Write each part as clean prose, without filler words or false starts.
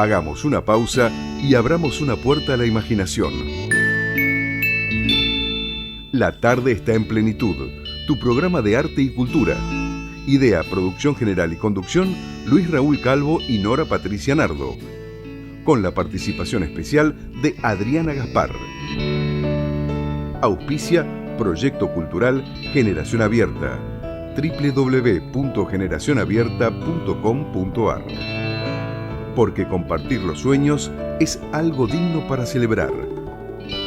Hagamos una pausa y abramos una puerta a la imaginación. La tarde está en plenitud, tu programa de arte y cultura. Idea, producción general y conducción, Luis Raúl Calvo y Nora Patricia Nardo. Con la participación especial de Adriana Gaspar. Auspicia Proyecto Cultural Generación Abierta. www.generacionabierta.com.ar. Porque compartir los sueños es algo digno para celebrar.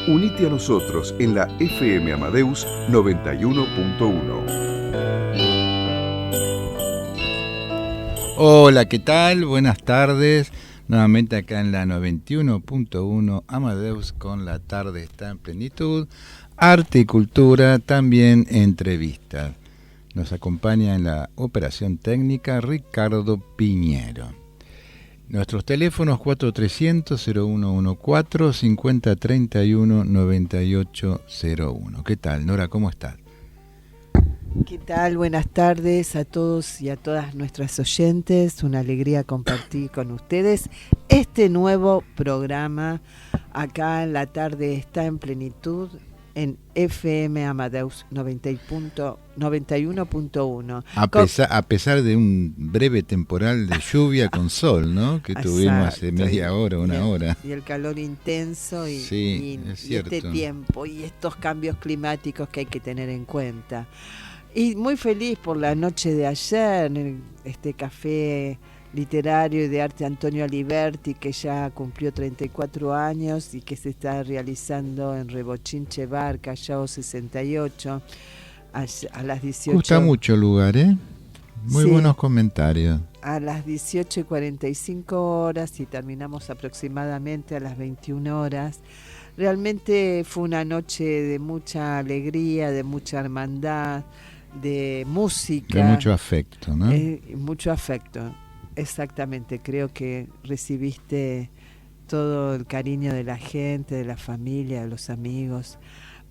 Unite a nosotros en la FM Amadeus 91.1. Hola, ¿qué tal? Buenas tardes. Nuevamente acá en la 91.1 Amadeus con La Tarde Está en Plenitud. Arte y cultura, también entrevistas. Nos acompaña en la operación técnica Ricardo Piñero. Nuestros teléfonos 4300-0114, 5031-9801. ¿Qué tal, Nora? ¿Cómo estás? ¿Qué tal? Buenas tardes a todos y a todas nuestras oyentes. Una alegría compartir con ustedes este nuevo programa. Acá en La Tarde Está en Plenitud en FM Amadeus 91.1. A pesar de un breve temporal de lluvia con sol, ¿no? Que tuvimos hace media hora, una hora. Y el calor intenso y este tiempo y estos cambios climáticos que hay que tener en cuenta. Y muy feliz por la noche de ayer, en este café literario y de arte Antonio Aliberti, que ya cumplió 34 años y que se está realizando en Rebochinche Bar, Callao 68, a las 18. Gusta mucho el lugar, ¿eh? Muy buenos comentarios. A las 18:45 y terminamos aproximadamente a las 21 horas. Realmente fue una noche de mucha alegría, de mucha hermandad, de música. De mucho afecto, ¿no? Mucho afecto, exactamente. Creo que recibiste todo el cariño de la gente, de la familia, de los amigos,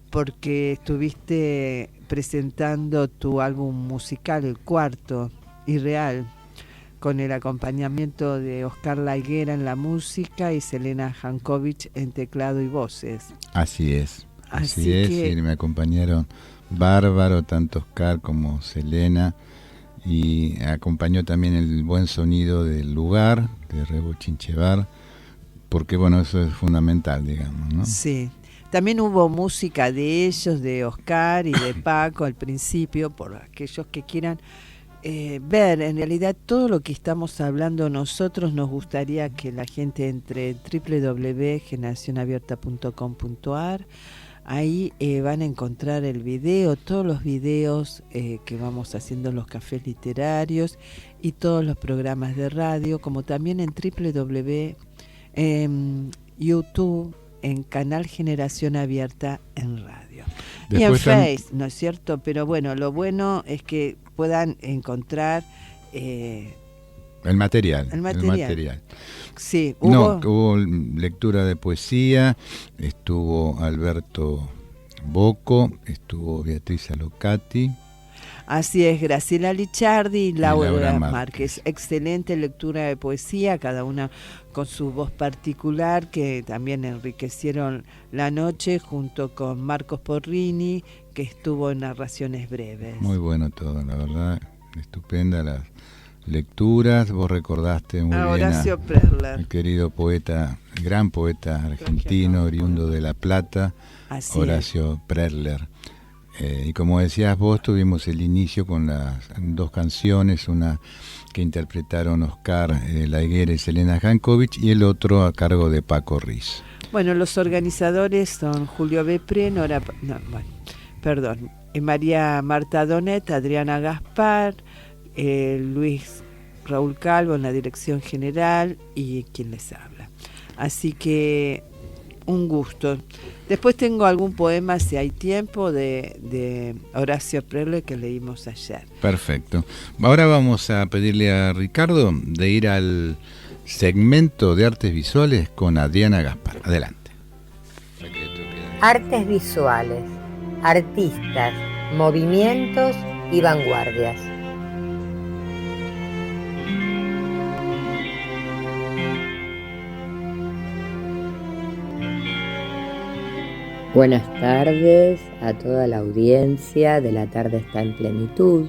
porque estuviste presentando tu álbum musical, el cuarto, Irreal, con el acompañamiento de Oscar La Higuera en la música y Selena Jankovic en teclado y voces. Así es, y me acompañaron bárbaro, tanto Oscar como Selena, y acompañó también el buen sonido del lugar, de Rebochinche Bar, porque bueno, eso es fundamental, digamos, ¿no? Sí. También hubo música de ellos, de Oscar y de Paco al principio, por aquellos que quieran ver. En realidad todo lo que estamos hablando nosotros nos gustaría que la gente entre en www.generacionabierta.com.ar. Ahí van a encontrar el video, todos los videos que vamos haciendo en los cafés literarios y todos los programas de radio, como también en YouTube, en Canal Generación Abierta en radio. Después y en Face, ¿no es cierto? Pero bueno, lo bueno es que puedan encontrar el material. Sí, hubo lectura de poesía, estuvo Alberto Bocco, estuvo Beatriz Alocati. Así es, Graciela Lichardi y Laura Márquez. Excelente lectura de poesía, cada una con su voz particular, que también enriquecieron la noche, junto con Marcos Porrini, que estuvo en narraciones breves. Muy bueno todo, la verdad, estupenda las lecturas. Vos recordaste muy bien Horacio Prerler, el querido poeta, el gran poeta argentino, oriundo de La Plata, Horacio Prerler. Y como decías vos, tuvimos el inicio con las dos canciones, una que interpretaron Oscar La Higuera y Selena Jankovic, y el otro a cargo de Paco Riz. Bueno, los organizadores son Julio Bepré, María Marta Donet, Adriana Gaspar, Luis Raúl Calvo en la dirección general y quien les habla. Así que un gusto. Después tengo algún poema, si hay tiempo, de Horacio Prerler que leímos ayer. Perfecto. Ahora vamos a pedirle a Ricardo de ir al segmento de artes visuales con Adriana Gaspar. Adelante. Artes visuales, artistas, movimientos y vanguardias. Buenas tardes a toda la audiencia de La Tarde Está en Plenitud.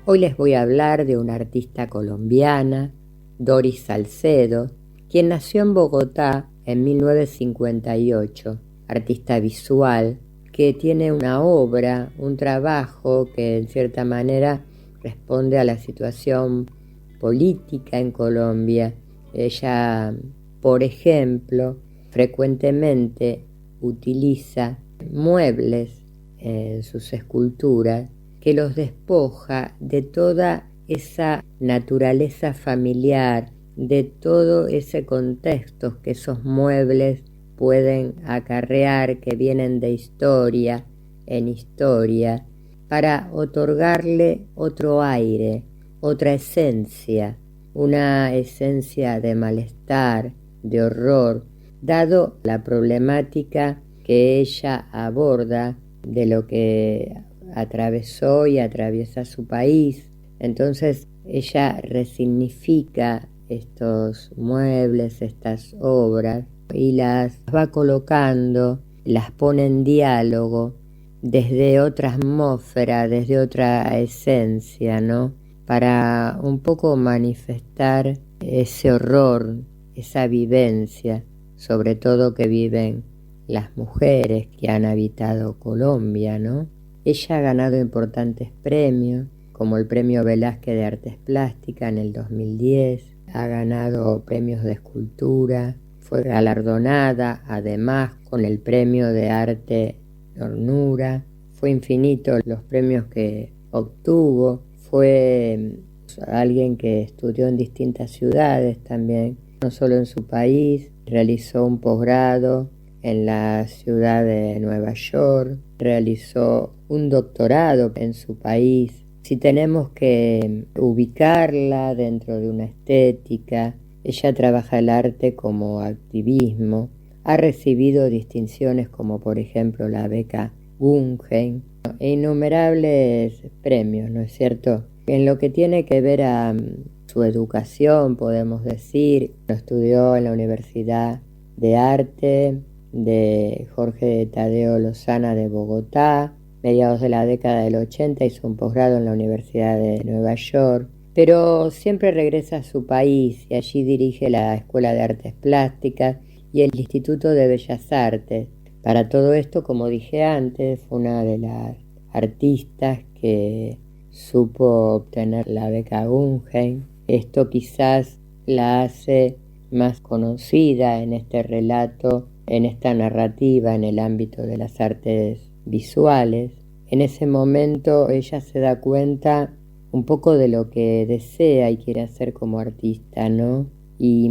Hoy les voy a hablar de una artista colombiana, Doris Salcedo, quien nació en Bogotá en 1958, artista visual, que tiene una obra, un trabajo que en cierta manera responde a la situación política en Colombia. Ella, por ejemplo, frecuentemente utiliza muebles en sus esculturas que los despoja de toda esa naturaleza familiar, de todo ese contexto que esos muebles pueden acarrear, que vienen de historia en historia, para otorgarle otro aire, otra esencia, una esencia de malestar, de horror, dado la problemática que ella aborda de lo que atravesó y atraviesa su país. Entonces ella resignifica estos muebles, estas obras, y las va colocando, las pone en diálogo desde otra atmósfera, desde otra esencia, ¿no? Para un poco manifestar ese horror, esa vivencia, sobre todo que viven las mujeres que han habitado Colombia, ¿no? Ella ha ganado importantes premios, como el Premio Velázquez de Artes Plásticas en el 2010, ha ganado premios de escultura, fue galardonada además con el Premio de Arte Hornura, fue infinito los premios que obtuvo, fue alguien que estudió en distintas ciudades también, no solo en su país, realizó un posgrado en la ciudad de Nueva York, realizó un doctorado en su país. Si tenemos que ubicarla dentro de una estética, ella trabaja el arte como activismo, ha recibido distinciones como por ejemplo la beca Guggenheim e innumerables premios, ¿no es cierto? En lo que tiene que ver a su educación, podemos decir, estudió en la Universidad de Arte de Jorge Tadeo Lozana de Bogotá, mediados de la década del 80 hizo un posgrado en la Universidad de Nueva York, pero siempre regresa a su país y allí dirige la Escuela de Artes Plásticas y el Instituto de Bellas Artes. Para todo esto, como dije antes, fue una de las artistas que supo obtener la beca Guggenheim. Esto quizás la hace más conocida en este relato, en esta narrativa, en el ámbito de las artes visuales. En ese momento ella se da cuenta un poco de lo que desea y quiere hacer como artista, ¿no? Y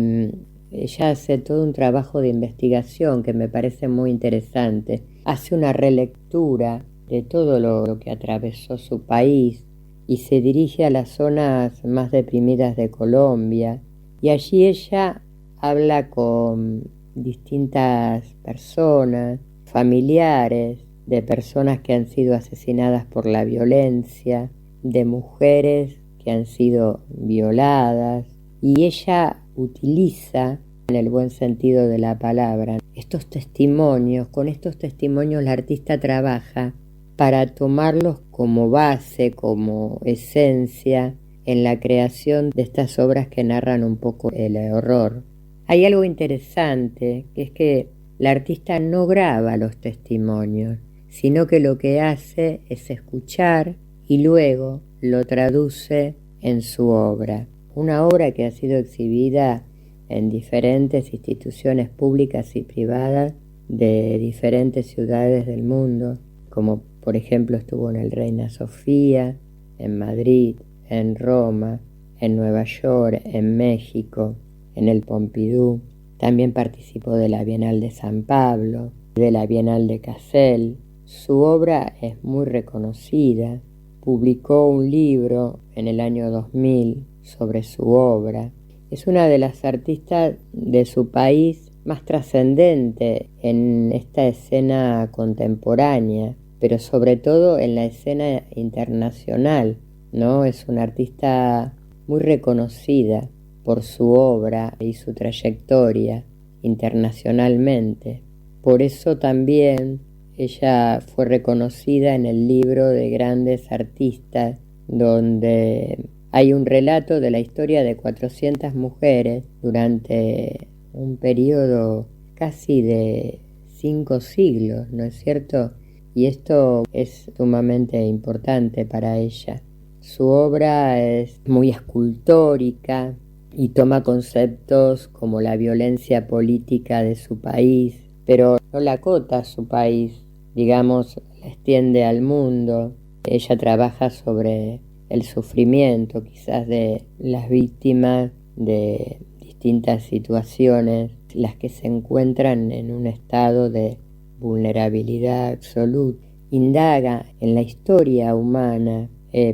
ella hace todo un trabajo de investigación que me parece muy interesante. Hace una relectura de todo lo que atravesó su país y se dirige a las zonas más deprimidas de Colombia. Y allí ella habla con distintas personas, familiares, de personas que han sido asesinadas por la violencia, de mujeres que han sido violadas, y ella utiliza, en el buen sentido de la palabra, estos testimonios. Con estos testimonios la artista trabaja para tomarlos como base, como esencia en la creación de estas obras que narran un poco el horror. Hay algo interesante, que es que la artista no graba los testimonios, sino que lo que hace es escuchar y luego lo traduce en su obra. Una obra que ha sido exhibida en diferentes instituciones públicas y privadas de diferentes ciudades del mundo, como por ejemplo estuvo en el Reina Sofía, en Madrid, en Roma, en Nueva York, en México, en el Pompidou. También participó de la Bienal de San Pablo, de la Bienal de Kassel. Su obra es muy reconocida. Publicó un libro en el año 2000 sobre su obra. Es una de las artistas de su país más trascendente en esta escena contemporánea, pero sobre todo en la escena internacional, ¿no? Es una artista muy reconocida por su obra y su trayectoria internacionalmente. Por eso también ella fue reconocida en el libro de grandes artistas, donde hay un relato de la historia de 400 mujeres durante un periodo casi de 5 siglos, ¿no es cierto? Y esto es sumamente importante para ella. Su obra es muy escultórica y toma conceptos como la violencia política de su país, pero no la acota a su país, digamos, la extiende al mundo. Ella trabaja sobre el sufrimiento quizás de las víctimas de distintas situaciones, las que se encuentran en un estado de vulnerabilidad absoluta. Indaga en la historia humana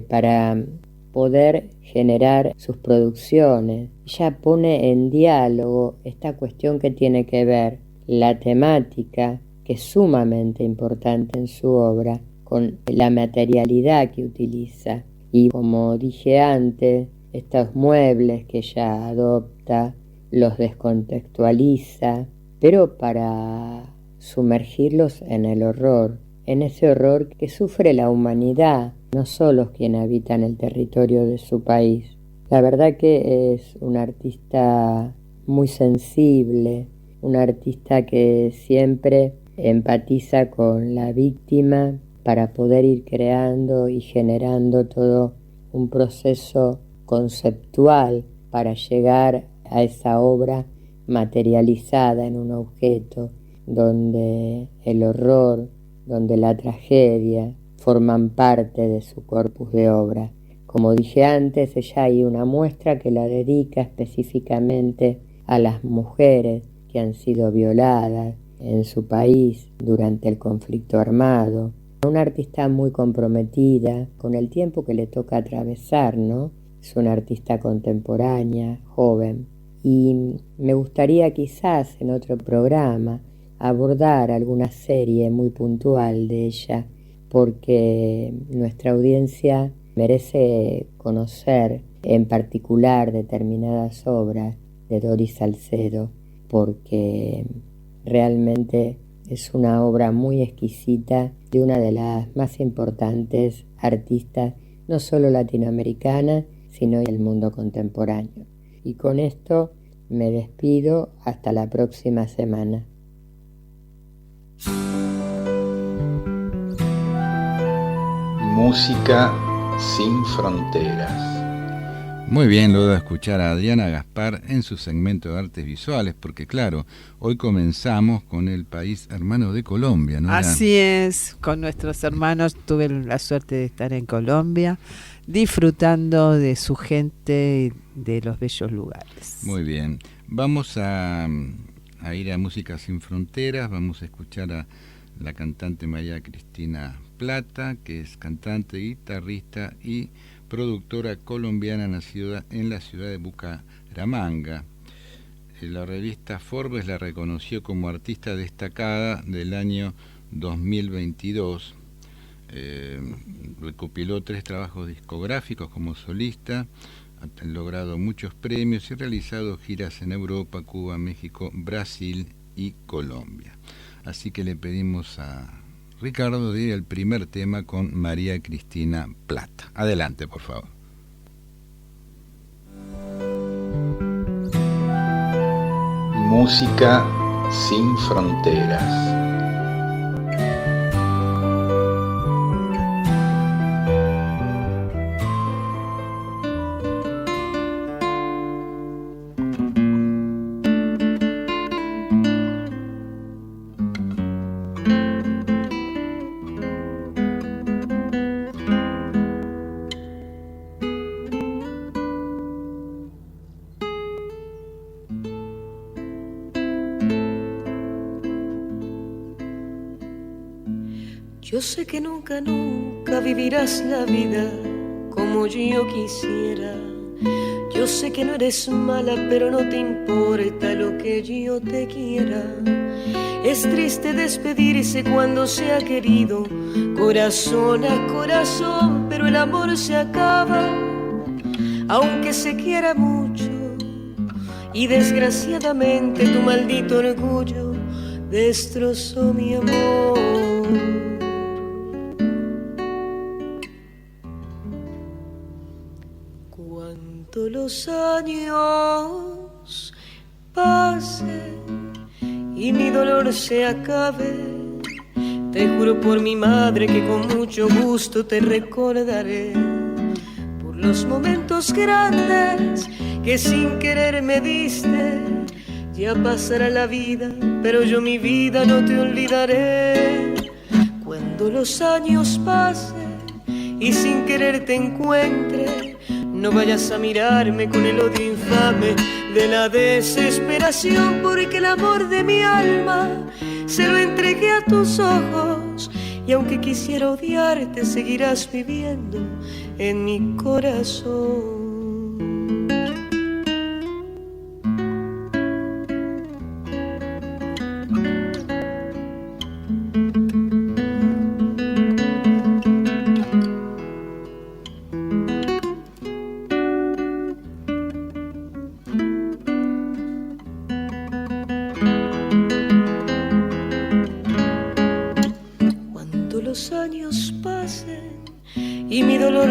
para poder generar sus producciones. Ella pone en diálogo esta cuestión que tiene que ver la temática, que es sumamente importante en su obra, con la materialidad que utiliza. Y como dije antes, estos muebles que ella adopta, los descontextualiza, pero para sumergirlos en el horror, en ese horror que sufre la humanidad, no solo quienes habitan el territorio de su país. La verdad que es un artista muy sensible, un artista que siempre empatiza con la víctima para poder ir creando y generando todo un proceso conceptual para llegar a esa obra materializada en un objeto donde el horror, donde la tragedia forman parte de su corpus de obra. Como dije antes, ella hay una muestra que la dedica específicamente a las mujeres que han sido violadas en su país durante el conflicto armado. Una artista muy comprometida con el tiempo que le toca atravesar, ¿no? Es una artista contemporánea, joven. Y me gustaría quizás en otro programa abordar alguna serie muy puntual de ella, porque nuestra audiencia merece conocer en particular determinadas obras de Doris Salcedo, porque realmente es una obra muy exquisita de una de las más importantes artistas, no solo latinoamericanas, sino del mundo contemporáneo. Y con esto me despido hasta la próxima semana. Música sin fronteras. Muy bien, luego de escuchar a Adriana Gaspar en su segmento de artes visuales, porque claro, hoy comenzamos con el país hermano de Colombia, ¿no? Así es, con nuestros hermanos tuve la suerte de estar en Colombia, disfrutando de su gente y de los bellos lugares. Muy bien, vamos a ir a Música sin Fronteras, vamos a escuchar a la cantante María Cristina Plata, que es cantante, guitarrista y productora colombiana nacida en la ciudad de Bucaramanga. La revista Forbes la reconoció como artista destacada del año 2022. Recopiló 3 trabajos discográficos como solista, ha logrado muchos premios y realizado giras en Europa, Cuba, México, Brasil y Colombia. Así que le pedimos a Ricardo de ir al primer tema con María Cristina Plata. Adelante, por favor. Música sin fronteras. Yo sé que nunca, nunca vivirás la vida como yo quisiera. Yo sé que no eres mala, pero no te importa lo que yo te quiera. Es triste despedirse cuando se ha querido, corazón a corazón, pero el amor se acaba, aunque se quiera mucho. Y desgraciadamente tu maldito orgullo destrozó mi amor. Cuanto los años pasen y mi dolor se acabe, te juro por mi madre que con mucho gusto te recordaré, por los momentos grandes que sin querer me diste. Ya pasará la vida, pero yo mi vida no te olvidaré. Cuando los años pasen y sin querer te encuentre, no vayas a mirarme con el odio infame de la desesperación, porque el amor de mi alma se lo entregué a tus ojos, y aunque quisiera odiarte, seguirás viviendo en mi corazón.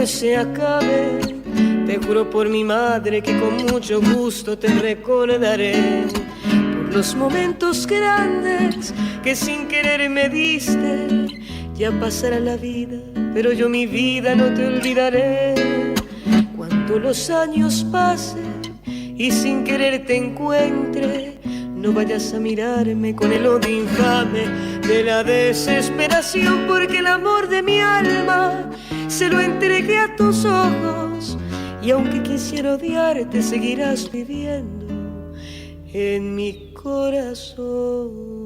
Se acabe, te juro por mi madre que con mucho gusto te recordaré, por los momentos grandes que sin querer me diste. Ya pasará la vida, pero yo mi vida no te olvidaré. Cuando los años pasen y sin querer te encuentre, no vayas a mirarme con el odio infame de la desesperación, porque el amor de mi alma se lo entregué a tus ojos, y aunque quisiera odiarte, seguirás viviendo en mi corazón.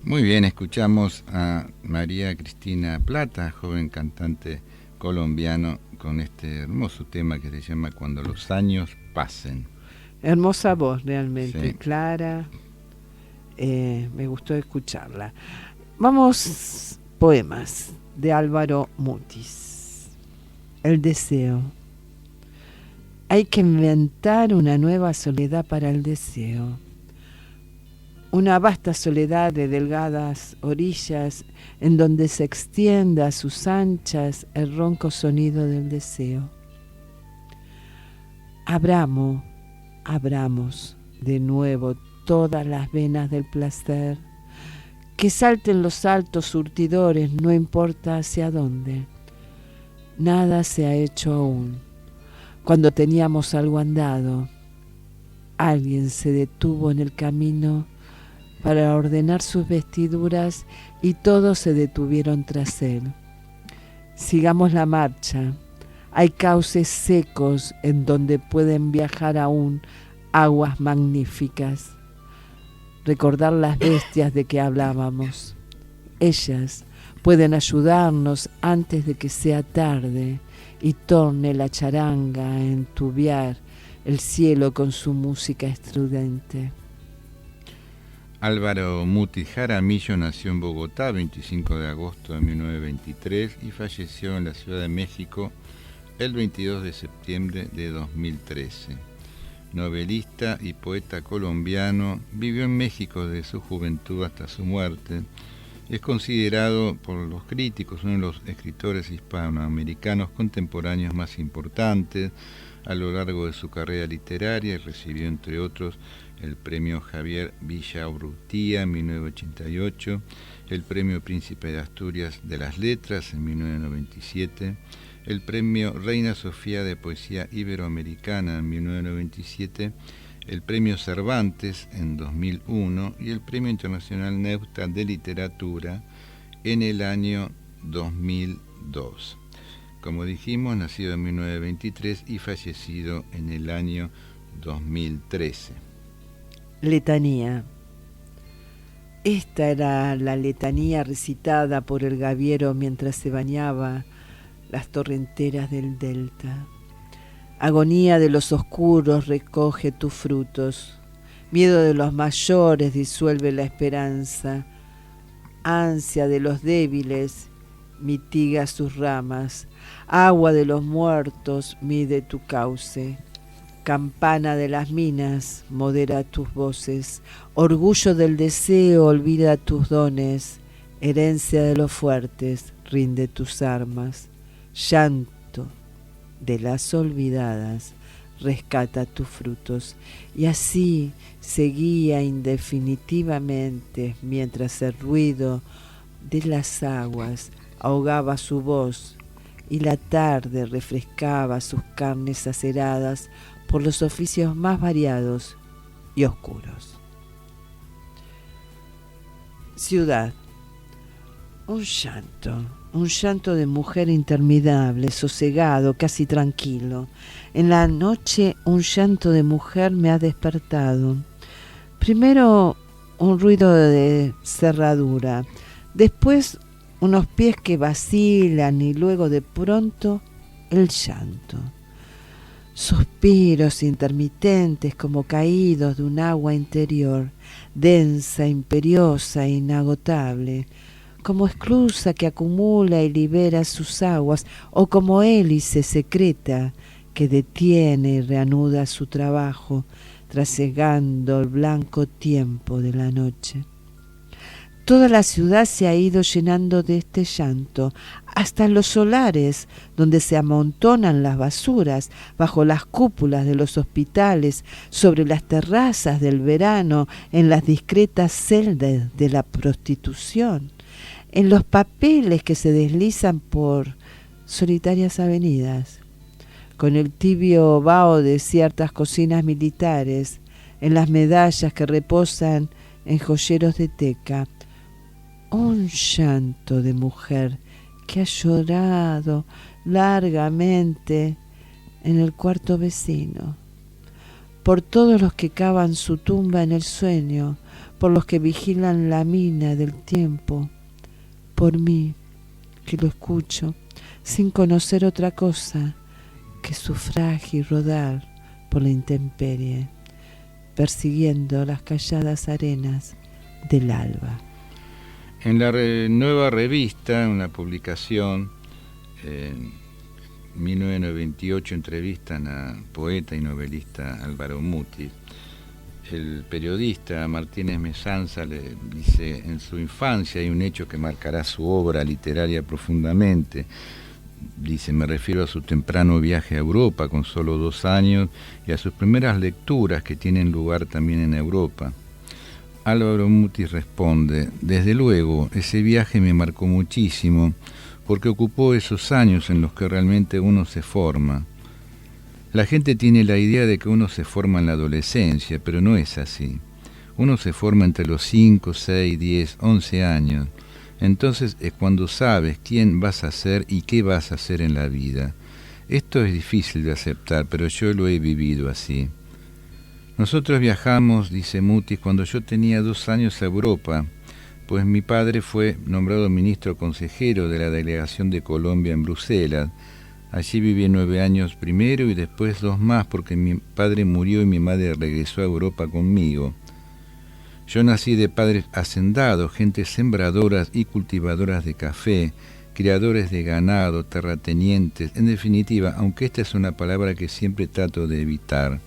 Muy bien, escuchamos a María Cristina Plata, joven cantante colombiano, con este hermoso tema que se llama Cuando los años pasen. Hermosa voz, realmente, sí. Clara. Me gustó escucharla. Vamos, poemas de Álvaro Mutis. El deseo. Hay que inventar una nueva soledad para el deseo. Una vasta soledad de delgadas orillas en donde se extienda a sus anchas el ronco sonido del deseo. Abramos de nuevo todas las venas del placer, que salten los altos surtidores, no importa hacia dónde. Nada se ha hecho aún. Cuando teníamos algo andado, alguien se detuvo en el camino para ordenar sus vestiduras y todos se detuvieron tras él. Sigamos la marcha. Hay cauces secos en donde pueden viajar aún aguas magníficas. Recordar las bestias de que hablábamos. Ellas pueden ayudarnos antes de que sea tarde y torne la charanga a entubiar el cielo con su música estridente. Álvaro Mutis Jaramillo nació en Bogotá 25 de agosto de 1923 y falleció en la Ciudad de México el 22 de septiembre de 2013. Novelista y poeta colombiano, vivió en México desde su juventud hasta su muerte. Es considerado por los críticos uno de los escritores hispanoamericanos contemporáneos más importantes a lo largo de su carrera literaria, y recibió, entre otros, el premio Javier Villaurrutia en 1988, el premio Príncipe de Asturias de las Letras en 1997, el premio Reina Sofía de Poesía Iberoamericana en 1997, el premio Cervantes en 2001 y el premio Internacional Neusta de Literatura en el año 2002. Como dijimos, nacido en 1923 y fallecido en el año 2013. Letanía. Esta era la letanía recitada por el gaviero mientras se bañaba las torrenteras del delta. Agonía de los oscuros recoge tus frutos. Miedo de los mayores disuelve la esperanza. Ansia de los débiles mitiga sus ramas. Agua de los muertos, mide tu cauce. Campana de las minas, modera tus voces. Orgullo del deseo, olvida tus dones. Herencia de los fuertes, rinde tus armas. Llanto de las olvidadas, rescata tus frutos. Y así seguía indefinitivamente, mientras el ruido de las aguas ahogaba su voz y la tarde refrescaba sus carnes aceradas por los oficios más variados y oscuros. Ciudad. Un llanto de mujer interminable, sosegado, casi tranquilo. En la noche un llanto de mujer me ha despertado. Primero un ruido de cerradura, después unos pies que vacilan y luego de pronto el llanto. Suspiros intermitentes como caídos de un agua interior, densa, imperiosa e inagotable, como esclusa que acumula y libera sus aguas, o como hélice secreta que detiene y reanuda su trabajo, trasegando el blanco tiempo de la noche. Toda la ciudad se ha ido llenando de este llanto, hasta los solares, donde se amontonan las basuras, bajo las cúpulas de los hospitales, sobre las terrazas del verano, en las discretas celdas de la prostitución, en los papeles que se deslizan por solitarias avenidas, con el tibio vaho de ciertas cocinas militares, en las medallas que reposan en joyeros de teca. Un llanto de mujer que ha llorado largamente en el cuarto vecino, por todos los que cavan su tumba en el sueño, por los que vigilan la mina del tiempo, por mí, que lo escucho sin conocer otra cosa que su frágil rodar por la intemperie, persiguiendo las calladas arenas del alba. En la nueva revista, una publicación, en 1998 entrevistan a poeta y novelista Álvaro Mutis. El periodista Martínez Mesanza le dice: en su infancia hay un hecho que marcará su obra literaria profundamente. Dice: me refiero a su temprano viaje a Europa con solo 2 años y a sus primeras lecturas que tienen lugar también en Europa. Álvaro Mutis responde: desde luego, ese viaje me marcó muchísimo porque ocupó esos años en los que realmente uno se forma. La gente tiene la idea de que uno se forma en la adolescencia, pero no es así. Uno se forma entre los 5, 6, 10, 11 años. Entonces es cuando sabes quién vas a ser y qué vas a hacer en la vida. Esto es difícil de aceptar, pero yo lo he vivido así. Nosotros viajamos, dice Mutis, cuando yo tenía 2 años a Europa, pues mi padre fue nombrado ministro consejero de la delegación de Colombia en Bruselas. Allí viví 9 años primero y después 2 más porque mi padre murió y mi madre regresó a Europa conmigo. Yo nací de padres hacendados, gente sembradoras y cultivadoras de café, criadores de ganado, terratenientes, en definitiva, aunque esta es una palabra que siempre trato de evitar.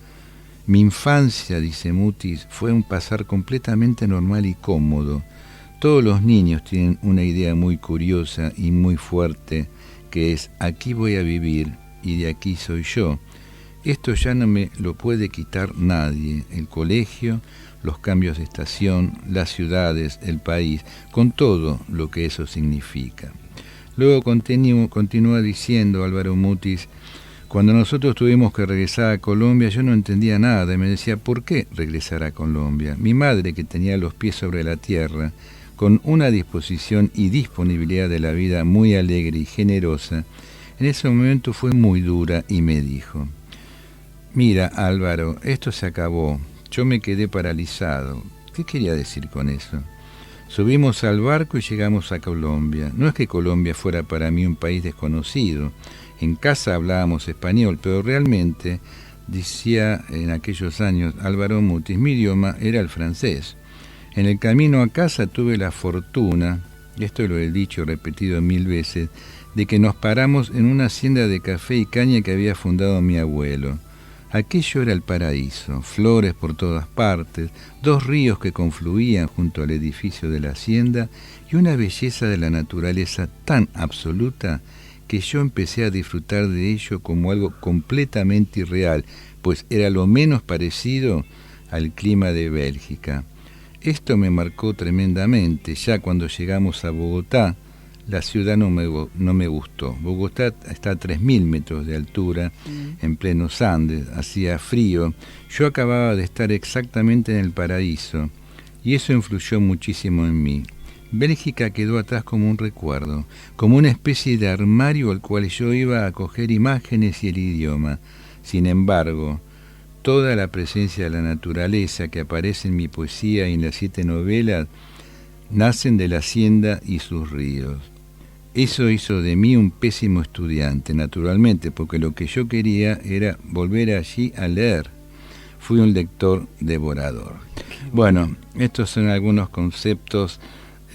Mi infancia, dice Mutis, fue un pasar completamente normal y cómodo. Todos los niños tienen una idea muy curiosa y muy fuerte, que es: aquí voy a vivir y de aquí soy yo. Esto ya no me lo puede quitar nadie. El colegio, los cambios de estación, las ciudades, el país, con todo lo que eso significa. Luego continúa diciendo Álvaro Mutis: cuando nosotros tuvimos que regresar a Colombia, yo no entendía nada y me decía: ¿por qué regresar a Colombia? Mi madre, que tenía los pies sobre la tierra, con una disposición y disponibilidad de la vida muy alegre y generosa, en ese momento fue muy dura y me dijo: mira, Álvaro, esto se acabó. Yo me quedé paralizado. ¿Qué quería decir con eso? Subimos al barco y llegamos a Colombia. No es que Colombia fuera para mí un país desconocido. En casa hablábamos español, pero realmente, decía en aquellos años Álvaro Mutis, mi idioma era el francés. En el camino a casa tuve la fortuna y esto lo he dicho, repetido 1000 veces, de que nos paramos en una hacienda de café y caña que había fundado mi abuelo. Aquello era el paraíso, flores por todas partes, 2 ríos que confluían junto al edificio de la hacienda y una belleza de la naturaleza tan absoluta que yo empecé a disfrutar de ello como algo completamente irreal, pues era lo menos parecido al clima de Bélgica. Esto me marcó tremendamente. Ya cuando llegamos a Bogotá, la ciudad no me gustó. Bogotá está a 3.000 metros de altura, en plenos Andes, hacía frío. Yo acababa de estar exactamente en el paraíso, y eso influyó muchísimo en mí. Bélgica quedó atrás como un recuerdo, como una especie de armario al cual yo iba a coger imágenes y el idioma. Sin embargo, toda la presencia de la naturaleza que aparece en mi poesía y en las 7 novelas nacen de la hacienda y sus ríos. Eso hizo de mí un pésimo estudiante, naturalmente, porque lo que yo quería era volver allí a leer. Fui un lector devorador. Bueno, estos son algunos conceptos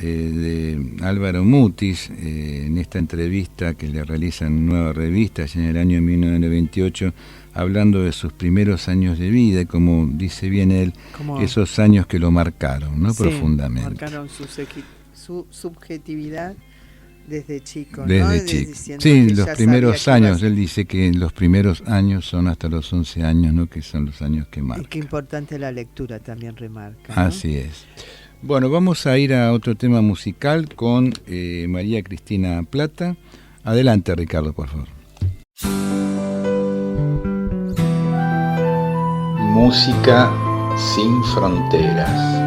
de Álvaro Mutis en esta entrevista que le realizan en Nueva Revista en el año 1998, hablando de sus primeros años de vida y, como dice bien él, esos años que lo marcaron, ¿no? Sí, profundamente. Marcaron su subjetividad desde chico, desde ¿no? Chico. Sí, los primeros años, él dice que los primeros años son hasta los 11 años, ¿no? Que son los años que marcan. Y qué importante la lectura también remarca, ¿no? Así es. Bueno, vamos a ir a otro tema musical con María Cristina Plata. Adelante, Ricardo, por favor. Música sin fronteras.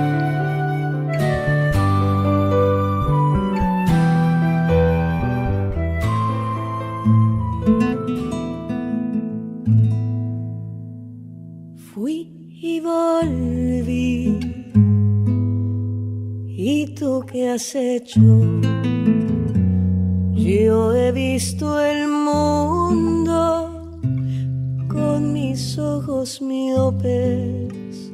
Fui y volví, ¿y tú qué has hecho? Yo he visto el mundo con mis ojos miopes.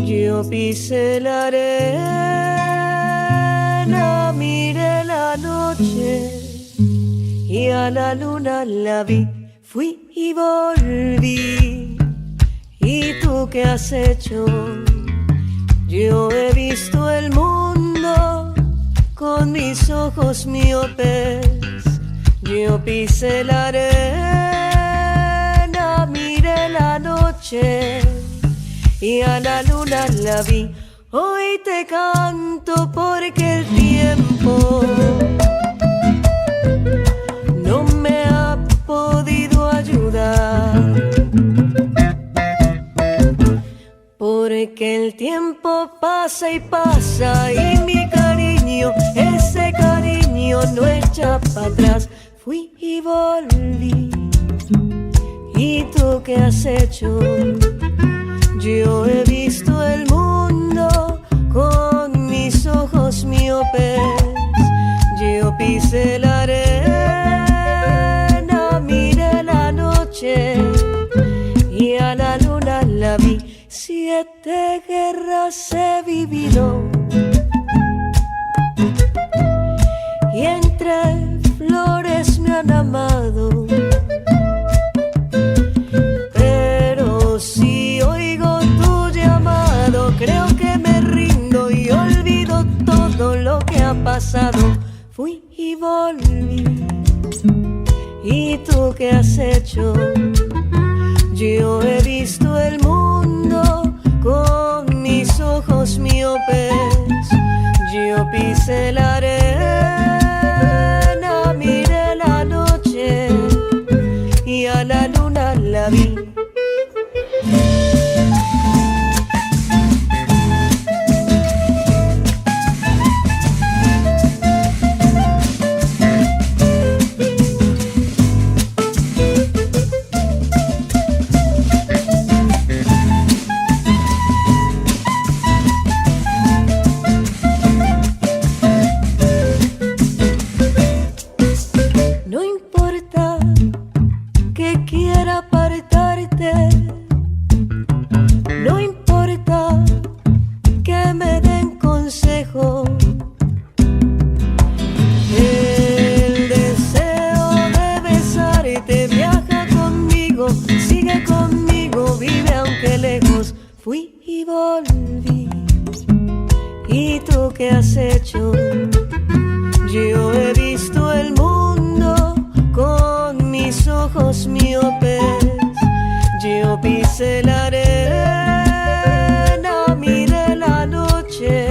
Yo pisé la arena, miré la noche y a la luna la vi. Fui y volví, ¿y tú qué has hecho? Yo he visto el mundo con mis ojos miopes. Yo pisé la arena, miré la noche y a la luna la vi. Hoy te canto porque el tiempo no me ha podido ayudar, porque el tiempo pasa y pasa y mi cariño, ese cariño no echa para atrás. Fui y volví, ¿y tú qué has hecho? Yo he visto el mundo con mis ojos miopes. Yo pisé la arena, miré la noche y a la luna la vi. 7 guerras he vivido y entre flores me han amado, pero si oigo tu llamado creo que me rindo y olvido todo lo que ha pasado. Fui y volví, ¿y tú qué has hecho? Yo he visto el mundo con mis ojos miopes. Yo pisé la arena, miré la noche y a la luna la vi. y volví. ¿Y tú qué has hecho? Yo he visto el mundo con mis ojos miopes. Yo pisé la arena, miré la noche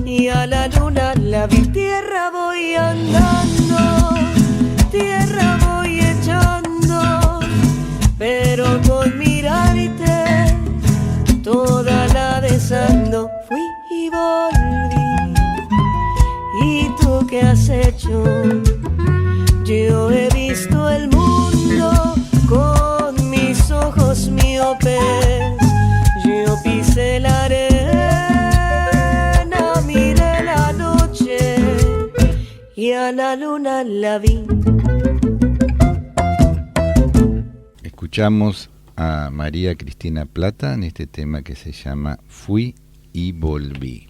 y a la luna la vi. Tierra voy andando, tierra voy echando, pero con mirarte toda la desando. Fui y volví. ¿Y tú qué has hecho? Yo he visto el mundo con mis ojos miopes. Yo pisé la arena, miré la noche y a la luna la vi. Escuchamos a María Cristina Plata en este tema que se llama Fui y Volví.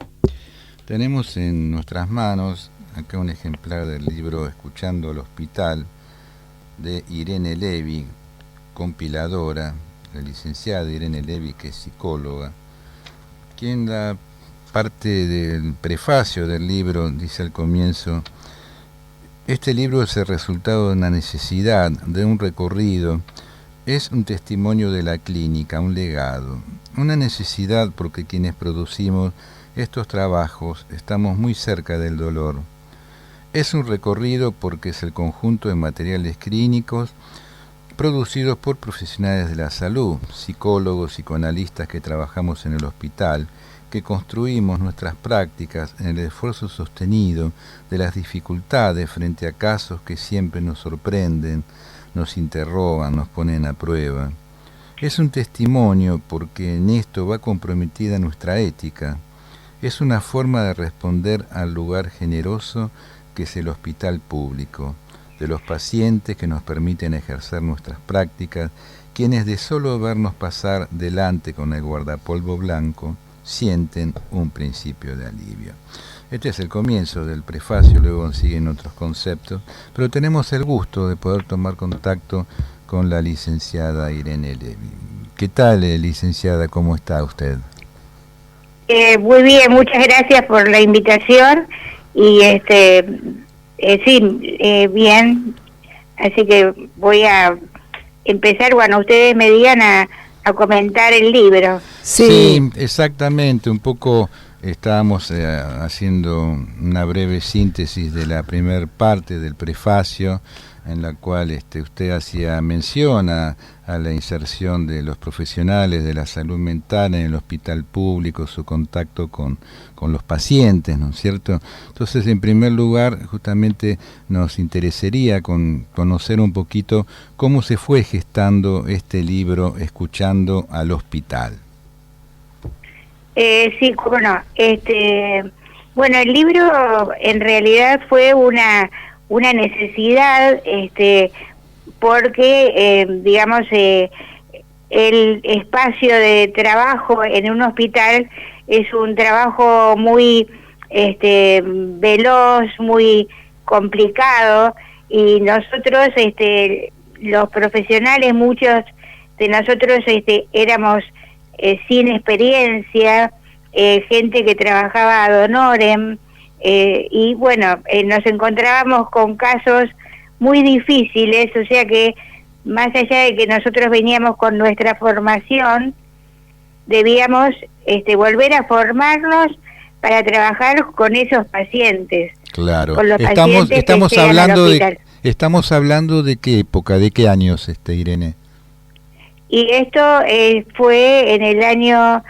Tenemos en nuestras manos acá un ejemplar del libro Escuchando al Hospital de Irene Levi, compiladora, la licenciada Irene Levi, que es psicóloga, quien la parte del prefacio del libro dice al comienzo: este libro es el resultado de una necesidad, de un recorrido, es un testimonio de la clínica, un legado, una necesidad porque quienes producimos estos trabajos estamos muy cerca del dolor. Es un recorrido porque es el conjunto de materiales clínicos producidos por profesionales de la salud, psicólogos, psicoanalistas que trabajamos en el hospital, que construimos nuestras prácticas en el esfuerzo sostenido de las dificultades frente a casos que siempre nos sorprenden, nos interrogan, nos ponen a prueba. Es un testimonio porque en esto va comprometida nuestra ética. Es una forma de responder al lugar generoso que es el hospital público, de los pacientes que nos permiten ejercer nuestras prácticas, quienes de solo vernos pasar delante con el guardapolvo blanco, sienten un principio de alivio. Este es el comienzo del prefacio, luego siguen otros conceptos, pero tenemos el gusto de poder tomar contacto con la licenciada Irene Levi. ¿Qué tal, licenciada? ¿Cómo está usted? Muy bien, muchas gracias por la invitación y bien, así que voy a empezar cuando ustedes me digan a comentar el libro. Sí, exactamente, un poco estábamos haciendo una breve síntesis de la primera parte del prefacio, en la cual usted hacía mención a la inserción de los profesionales de la salud mental en el hospital público, su contacto con los pacientes, ¿no es cierto? Entonces, en primer lugar, justamente nos interesaría conocer un poquito cómo se fue gestando este libro, Escuchando al Hospital. Sí, cómo no. Bueno, el libro en realidad fue una necesidad, porque, digamos, el espacio de trabajo en un hospital es un trabajo muy veloz, muy complicado, y nosotros, los profesionales, muchos de nosotros éramos sin experiencia, gente que trabajaba ad honorem, y bueno, nos encontrábamos con casos muy difíciles, o sea que más allá de que nosotros veníamos con nuestra formación, debíamos volver a formarnos para trabajar con esos pacientes. Claro. Con los Estamos hablando de qué época, de qué años, Irene. Y esto fue en el año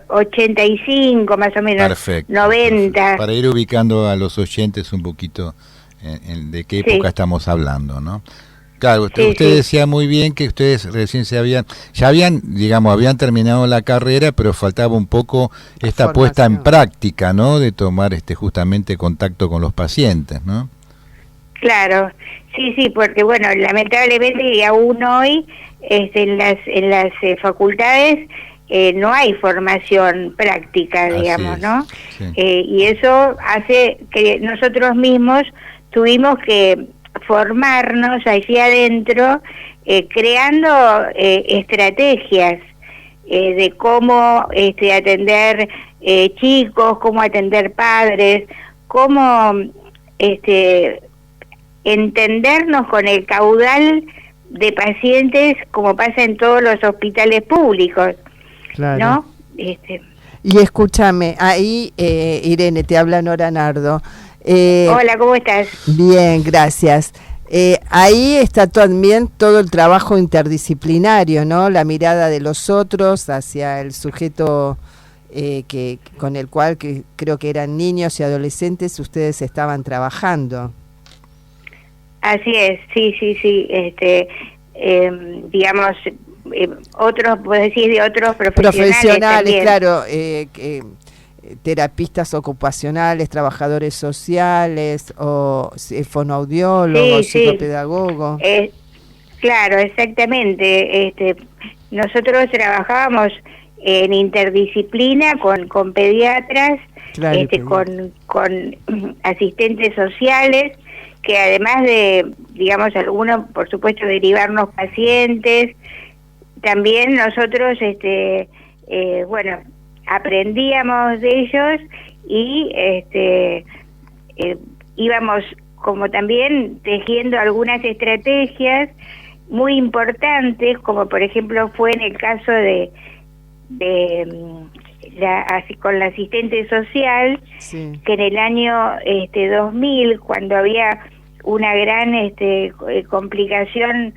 85 más o menos. Perfecto, 90. perfecto. Para ir ubicando a los oyentes un poquito de qué época estamos hablando, ¿no? Claro, usted decía muy bien que ustedes recién habían terminado la carrera, pero faltaba un poco esta puesta en práctica, ¿no? De tomar justamente contacto con los pacientes, ¿no? Claro, sí, porque bueno, lamentablemente y aún hoy en las facultades no hay formación práctica, digamos, ¿no? Sí. Y eso hace que nosotros mismos tuvimos que formarnos allí adentro, creando estrategias de cómo atender chicos, cómo atender padres, cómo entendernos con el caudal de pacientes como pasa en todos los hospitales públicos, Claro. ¿no? Y escúchame, ahí Irene, te habla Nora Nardo. Hola, ¿cómo estás? Bien, gracias. Ahí está también todo el trabajo interdisciplinario, ¿no? La mirada de los otros hacia el sujeto con el cual que creo que eran niños y adolescentes, ustedes estaban trabajando. Así es, sí. Digamos, otros, vos decís de otros profesionales también. Claro, terapistas ocupacionales, trabajadores sociales, o fonoaudiólogos, psicopedagogos. Claro, exactamente. Nosotros trabajábamos en interdisciplina con pediatras, Claro, con asistentes sociales, que además de, digamos, algunos, por supuesto, derivarnos pacientes, también nosotros, aprendíamos de ellos y íbamos como también tejiendo algunas estrategias muy importantes, como por ejemplo fue en el caso con la asistente social, sí, que en el año 2000, cuando había una gran complicación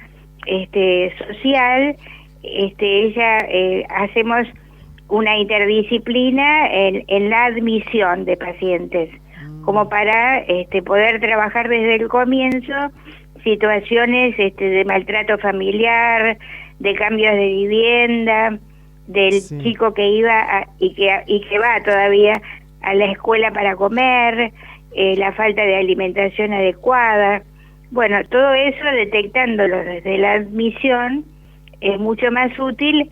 social, hacemos una interdisciplina en la admisión de pacientes, como para poder trabajar desde el comienzo situaciones de maltrato familiar, de cambios de vivienda, del chico que iba y que va todavía a la escuela para comer, la falta de alimentación adecuada. Bueno, todo eso detectándolo desde la admisión es mucho más útil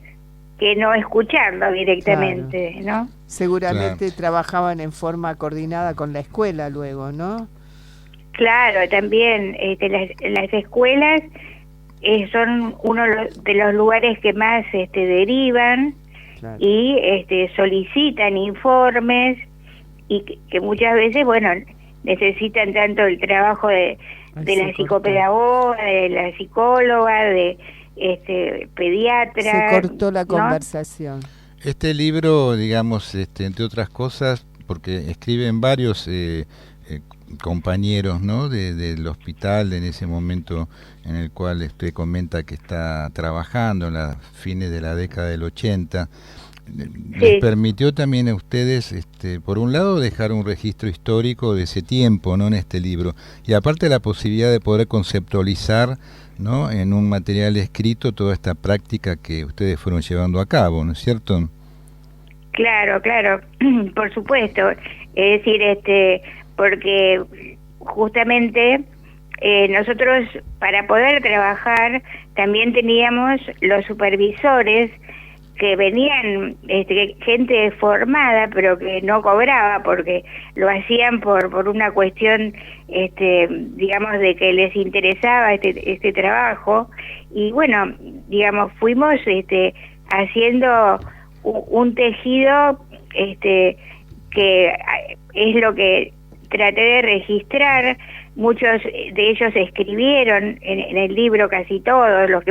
que no escucharlo directamente, claro, ¿no? Seguramente trabajaban en forma coordinada con la escuela luego, ¿no? Claro, también las escuelas son uno de los lugares que más derivan, claro, y solicitan informes, y que muchas veces, bueno, necesitan tanto el trabajo de la psicopedagoga, de la psicóloga, de pediatra. Se cortó la conversación. Este libro, digamos, entre otras cosas, porque escriben varios compañeros, ¿no?, del hospital en ese momento en el cual usted comenta que está trabajando en las fines de la década del 80, les permitió también a ustedes, por un lado, dejar un registro histórico de ese tiempo, ¿no?, en este libro, y aparte la posibilidad de poder conceptualizar, ¿no?, en un material escrito toda esta práctica que ustedes fueron llevando a cabo, ¿no es cierto? Claro, por supuesto. Es decir, porque justamente nosotros, para poder trabajar, también teníamos los supervisores que venían, gente formada, pero que no cobraba, porque lo hacían por una cuestión, digamos, de que les interesaba este trabajo. Y bueno, digamos, fuimos haciendo un tejido que es lo que traté de registrar. Muchos de ellos escribieron en el libro, casi todos los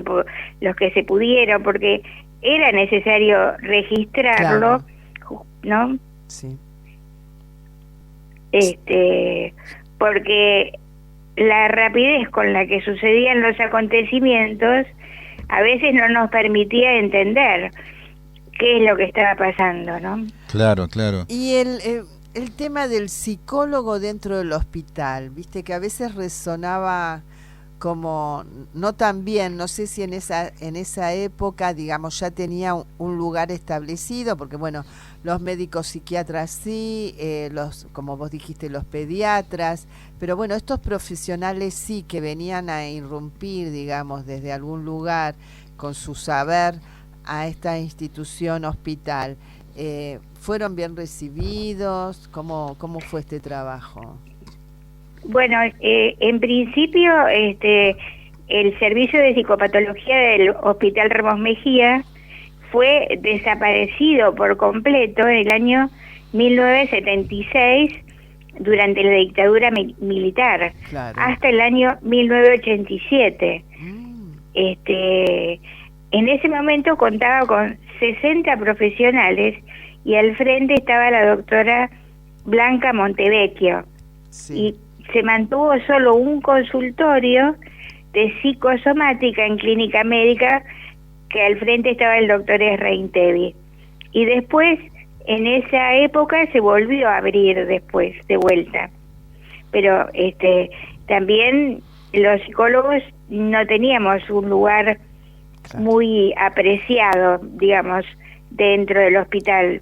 que se pudieron, porque era necesario registrarlo, claro, ¿no? Sí. Porque la rapidez con la que sucedían los acontecimientos a veces no nos permitía entender qué es lo que estaba pasando, ¿no? Claro. Y el tema del psicólogo dentro del hospital, viste que a veces resonaba como no tan bien, no sé si en esa época, digamos, ya tenía un lugar establecido, porque bueno, los médicos psiquiatras sí, como vos dijiste, los pediatras, pero bueno, estos profesionales sí que venían a irrumpir, digamos, desde algún lugar con su saber a esta institución hospital. ¿Fueron bien recibidos? ¿Cómo fue este trabajo? Bueno, en principio, el servicio de psicopatología del Hospital Ramos Mejía fue desaparecido por completo en el año 1976 durante la dictadura militar, Claro. hasta el año 1987. En ese momento contaba con 60 profesionales y al frente estaba la doctora Blanca Montevecchio. Sí. Y se mantuvo solo un consultorio de psicosomática en clínica médica, que al frente estaba el doctor Reintevi. Y después, en esa época, se volvió a abrir después, de vuelta. Pero también los psicólogos no teníamos un lugar muy apreciado, digamos, dentro del hospital,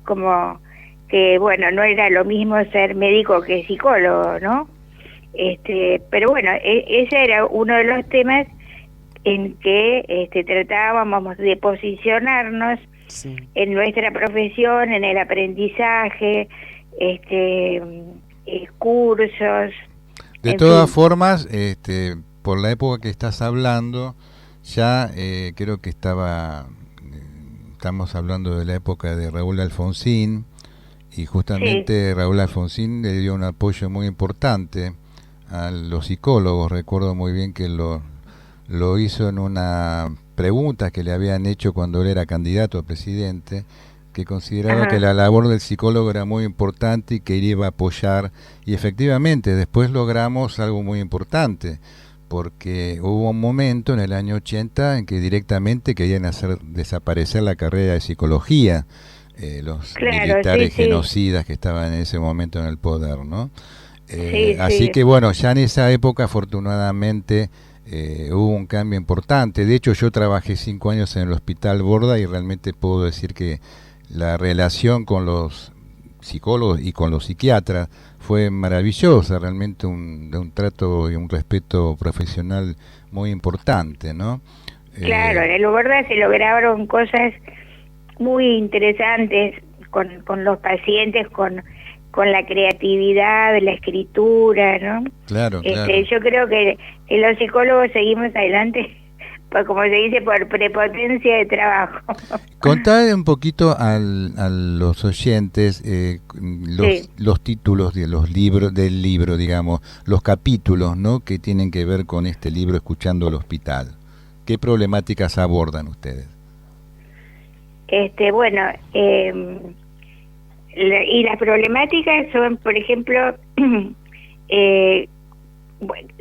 como que, bueno, no era lo mismo ser médico que psicólogo, ¿no? Pero bueno, ese era uno de los temas en que tratábamos de posicionarnos en nuestra profesión, en el aprendizaje, cursos. De todas formas, por la época que estás hablando, ya creo que estamos hablando de la época de Raúl Alfonsín, y justamente Raúl Alfonsín le dio un apoyo muy importante a los psicólogos. Recuerdo muy bien que lo hizo en una pregunta que le habían hecho cuando él era candidato a presidente, que consideraba que la labor del psicólogo era muy importante y que él iba a apoyar, y efectivamente después logramos algo muy importante, porque hubo un momento en el año 80 en que directamente querían hacer desaparecer la carrera de psicología, los militares genocidas que estaban en ese momento en el poder, ¿no? Así que bueno, ya en esa época afortunadamente hubo un cambio importante. De hecho, yo trabajé 5 años en el Hospital Borda y realmente puedo decir que la relación con los psicólogos y con los psiquiatras fue maravillosa, realmente un trato y un respeto profesional muy importante, ¿no? Claro, en el Borda se lograron cosas muy interesantes con los pacientes, con la creatividad, la escritura, ¿no? Claro, claro. Yo creo que los psicólogos seguimos adelante, pues, como se dice, por prepotencia de trabajo. Contad un poquito a los oyentes los títulos de los libros, del libro, digamos, los capítulos, ¿no?, que tienen que ver con este libro, Escuchando al Hospital. ¿Qué problemáticas abordan ustedes? Bueno, y las problemáticas son, por ejemplo,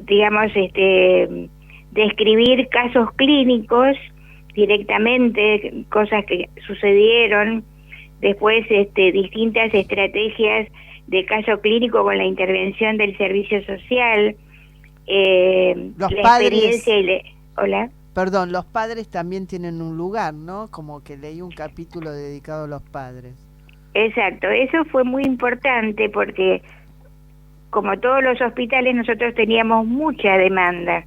digamos, describir casos clínicos directamente, cosas que sucedieron, después distintas estrategias de caso clínico con la intervención del servicio social, los la padres, experiencia ¿Hola? Perdón, los padres también tienen un lugar, ¿no? Como que leí un capítulo dedicado a los padres. Exacto, eso fue muy importante porque, como todos los hospitales, nosotros teníamos mucha demanda.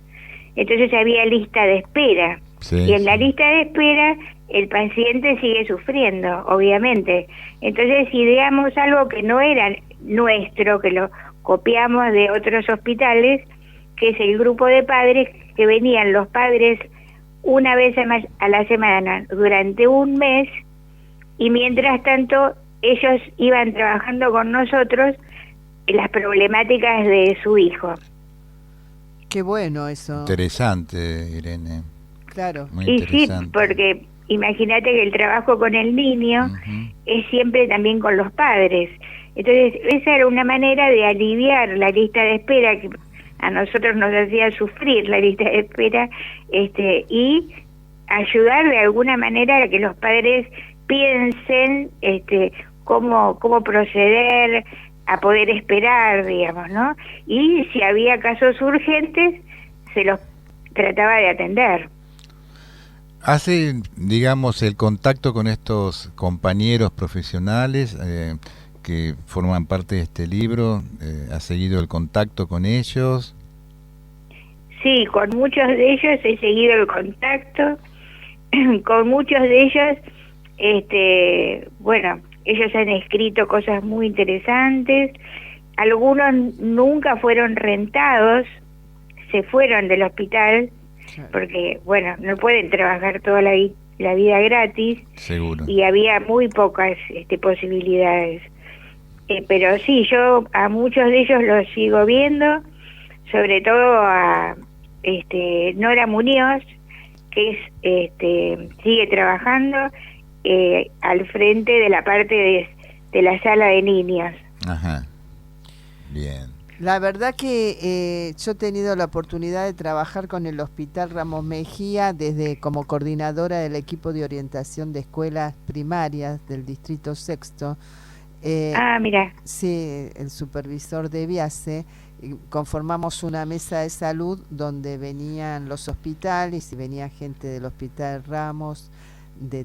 Entonces había lista de espera. Y en la lista de espera el paciente sigue sufriendo, obviamente. Entonces, si digamos algo que no era nuestro, que lo copiamos de otros hospitales, que es el grupo de padres, que venían los padres una vez a la semana durante un mes, y mientras tanto ellos iban trabajando con nosotros en las problemáticas de su hijo. Qué bueno eso. Interesante, Irene. Claro. Muy y interesante. Sí, porque imagínate que el trabajo con el niño es siempre también con los padres. Entonces, esa era una manera de aliviar la lista de espera, que a nosotros nos hacía sufrir la lista de espera, y ayudar de alguna manera a que los padres piensen cómo proceder, a poder esperar, digamos, ¿no? Y si había casos urgentes, se los trataba de atender. Hace, digamos, el contacto con estos compañeros profesionales que forman parte de este libro, ¿ha seguido el contacto con ellos? Sí, con muchos de ellos he seguido el contacto, con muchos de ellos, bueno, ellos han escrito cosas muy interesantes, algunos nunca fueron rentados, se fueron del hospital, porque, bueno, no pueden trabajar toda la la vida gratis. Seguro. Y había muy pocas posibilidades. Pero sí, yo a muchos de ellos los sigo viendo, sobre todo a Nora Muñoz, que sigue trabajando al frente de la parte de la sala de niños. Ajá. Bien. La verdad que yo he tenido la oportunidad de trabajar con el Hospital Ramos Mejía como coordinadora del equipo de orientación de escuelas primarias del Distrito Sexto. Mira. Sí, el supervisor de Viase. Conformamos una mesa de salud donde venían los hospitales y venía gente del Hospital Ramos,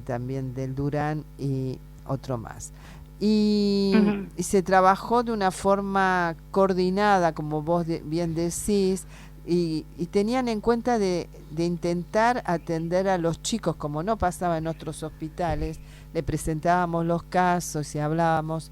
también del Durán y otro más. Y se trabajó de una forma coordinada, como vos bien decís, y tenían en cuenta de intentar atender a los chicos, como no pasaba en otros hospitales. Le presentábamos los casos y hablábamos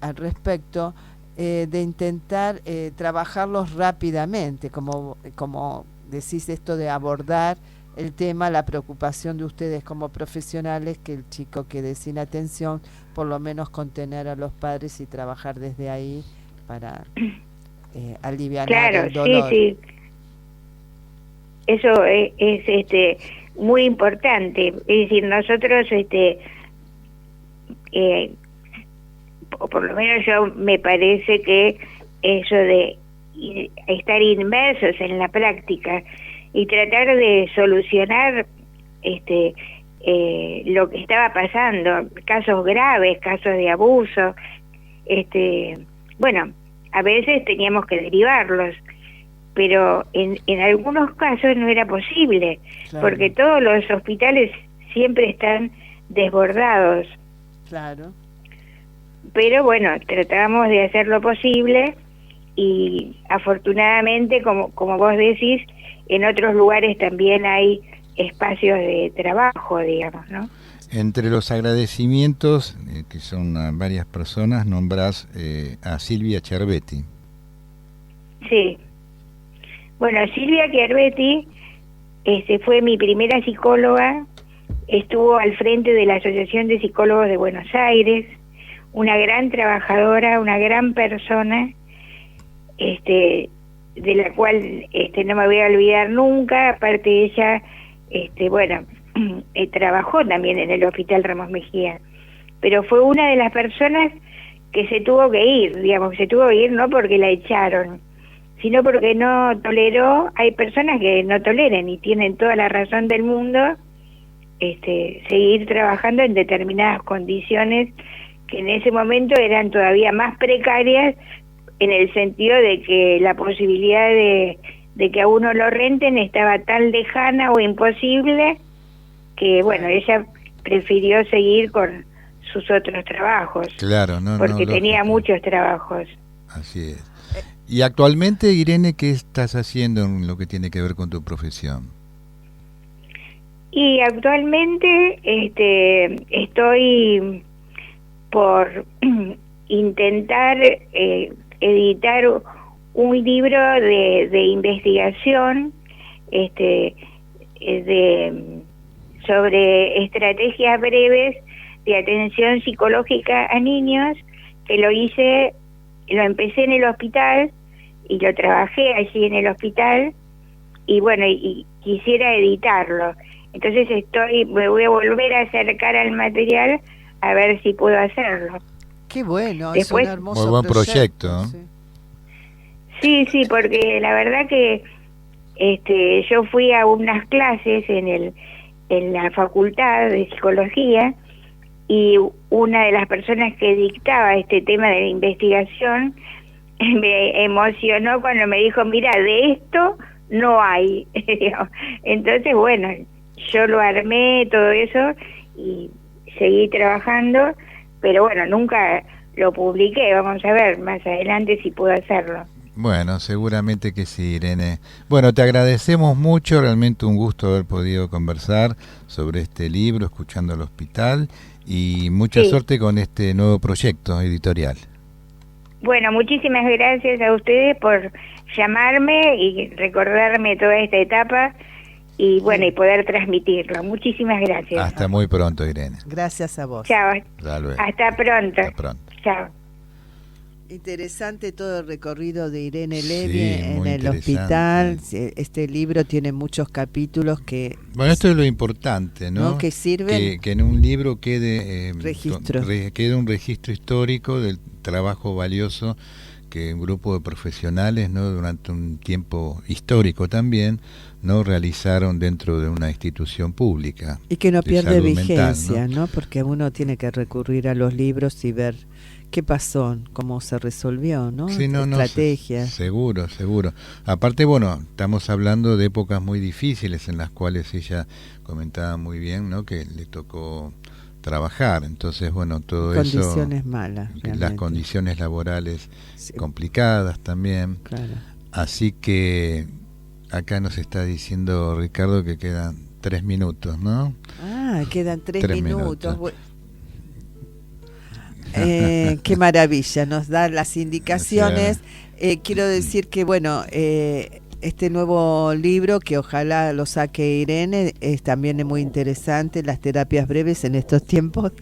al respecto, de intentar trabajarlos rápidamente, como decís, esto de abordar el tema, la preocupación de ustedes como profesionales, que el chico quede sin atención, por lo menos contener a los padres y trabajar desde ahí para aliviar el dolor. Sí. Eso es muy importante. Es decir, nosotros, o por lo menos yo me parece que eso de estar inmersos en la práctica y tratar de solucionar lo que estaba pasando, casos graves, casos de abuso, bueno, a veces teníamos que derivarlos, pero en algunos casos no era posible, claro, porque todos los hospitales siempre están desbordados. Claro. Pero bueno, tratamos de hacer lo posible y afortunadamente, como vos decís, en otros lugares también hay espacios de trabajo, digamos, ¿no? Entre los agradecimientos, que son a varias personas, nombrás a Silvia Cervetti. Sí. Bueno, Silvia Cervetti fue mi primera psicóloga, estuvo al frente de la Asociación de Psicólogos de Buenos Aires, una gran trabajadora, una gran persona, de la cual no me voy a olvidar nunca. Aparte ella, bueno, trabajó también en el Hospital Ramos Mejía, pero fue una de las personas que se tuvo que ir, digamos, se tuvo que ir no porque la echaron, sino porque no toleró. Hay personas que no toleran y tienen toda la razón del mundo seguir trabajando en determinadas condiciones que en ese momento eran todavía más precarias, en el sentido de que la posibilidad de que a uno lo renten estaba tan lejana o imposible que, bueno, ella prefirió seguir con sus otros trabajos. Claro, porque tenía muchos trabajos. Así es. Y actualmente, Irene, ¿qué estás haciendo en lo que tiene que ver con tu profesión? Y actualmente estoy por intentar editar un libro de investigación sobre estrategias breves de atención psicológica a niños, que lo empecé en el hospital y lo trabajé allí en el hospital, y bueno, y quisiera editarlo. Entonces me voy a volver a acercar al material a ver si puedo hacerlo. Qué bueno, después, es un hermoso muy buen proyecto. Sí, porque la verdad que yo fui a unas clases en la facultad de psicología, y una de las personas que dictaba este tema de la investigación me emocionó cuando me dijo: mira, de esto no hay. Entonces, bueno, yo lo armé, todo eso, y seguí trabajando, pero bueno, nunca lo publiqué. Vamos a ver más adelante si puedo hacerlo. Bueno, seguramente que sí, Irene. Bueno, te agradecemos mucho, realmente un gusto haber podido conversar sobre este libro, Escuchando al Hospital, y mucha suerte con este nuevo proyecto editorial. Bueno, muchísimas gracias a ustedes por llamarme y recordarme toda esta etapa, y bueno, y poder transmitirlo. Muchísimas gracias. Hasta muy pronto, Irene. Gracias a vos. Chao. Hasta luego. Hasta pronto. Hasta pronto. Chao. Interesante todo el recorrido de Irene Levy Sí, en muy el interesante. hospital. Este libro tiene muchos capítulos que... Bueno, esto es lo importante, ¿no? Que sirven... Que en un libro quede, registro. Quede un registro histórico del trabajo valioso que un grupo de profesionales, ¿no?, durante un tiempo histórico también, no realizaron dentro de una institución pública. Y que no de pierde salud vigencia, mental, ¿no? Porque uno tiene que recurrir a los libros y ver qué pasó, cómo se resolvió, ¿no? Sí, Estrategias. Seguro, seguro. Aparte, bueno, estamos hablando de épocas muy difíciles en las cuales ella comentaba muy bien, ¿no?, que le tocó trabajar. Entonces, bueno, todo Condiciones eso, malas, las realmente. condiciones laborales Sí. complicadas también. Claro. Así que acá nos está diciendo Ricardo que quedan 3 minutos, ¿no? Ah, quedan 3 3 minutos. minutos. Qué maravilla, nos da las indicaciones. Quiero decir que, bueno, este nuevo libro, que ojalá lo saque Irene, es también muy interesante, las terapias breves en estos tiempos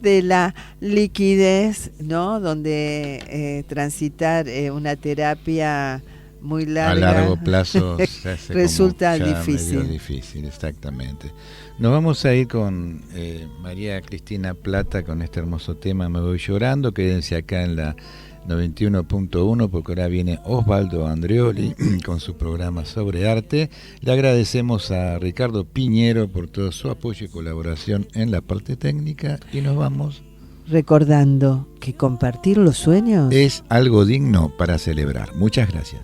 de la liquidez, ¿no? Donde transitar una terapia muy larga a largo plazo se hace resulta como ya difícil. medio difícil, exactamente. Nos vamos a ir con María Cristina Plata con este hermoso tema Me voy llorando. Quédense acá en la 91.1 porque ahora viene Osvaldo Andreoli con su programa sobre arte. Le agradecemos a Ricardo Piñero por todo su apoyo y colaboración en la parte técnica y nos vamos. Recordando que compartir los sueños Es algo digno para celebrar. Muchas gracias.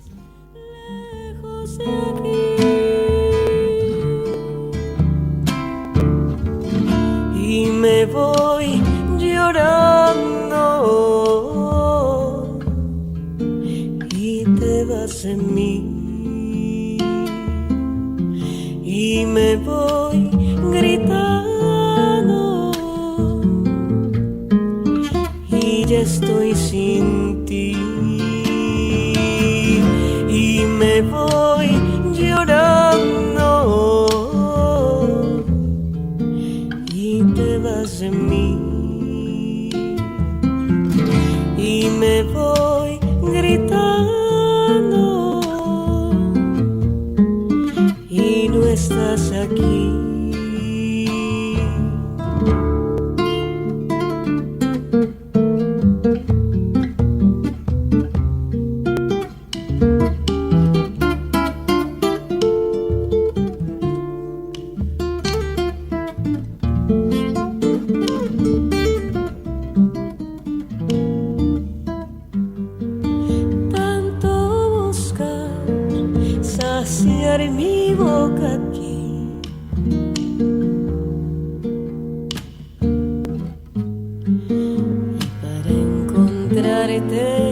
Y me voy llorando y te vas en mí y me voy gritando y ya estoy sin ti y me voy llorando y te vas de mí y me voy gritando y no estás aquí. Mi boca aquí para encontrarte